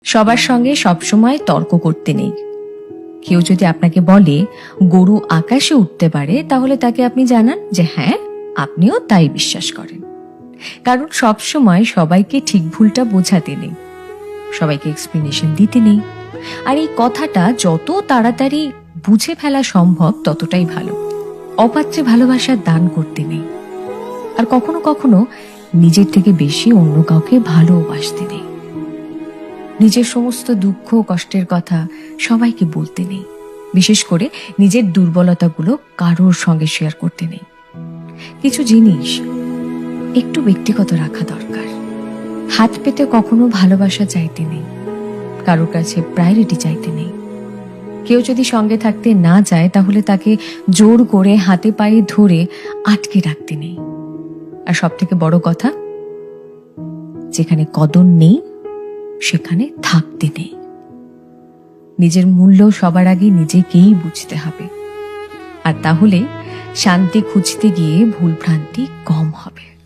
সবার সঙ্গে সবসময় তর্ক করতে নেই। কেউ যদি আপনাকে বলে গরু আকাশে উঠতে পারে, তাহলে তাকে আপনি জানান যে হ্যাঁ, আপনিও তাই বিশ্বাস করেন। কারণ সবসময় সবাইকে ঠিক ভুলটা বোঝাতে নেই, সবাইকে এক্সপ্লেনেশন দিতে নেই। আর এই কথাটা যত তাড়াতাড়ি বুঝে ফেলা সম্ভব ততটাই ভালো। অপাত্রে ভালোবাসার দান করতে নেই। আর কখনো কখনো নিজের থেকে বেশি অন্য কাউকে ভালোবাসতে নেই। নিজের সমস্ত দুঃখ কষ্টের কথা সবাইকে বলতে নেই। বিশেষ করে নিজের দুর্বলতাগুলো কারোর সঙ্গে শেয়ার করতে নেই। কিছু জিনিস একটু ব্যক্তিগত রাখা দরকার। হাত পেতে কখনো ভালোবাসা চাইতে নেই, কারোর কাছে প্রায়োরিটি চাইতে নেই। কেউ যদি সঙ্গে থাকতে না চায়, তাহলে তাকে জোর করে হাতে পায়ে ধরে আটকে রাখতে নেই। আর সব থেকে বড় কথা, যেখানে কদর নেই সেখানে থাকতে নেই। নিজের মূল্য সবার আগে নিজেকেই বুঝতে হবে। আর তাহলে শান্তি খুঁজতে গিয়ে ভুল ভ্রান্তি কম হবে।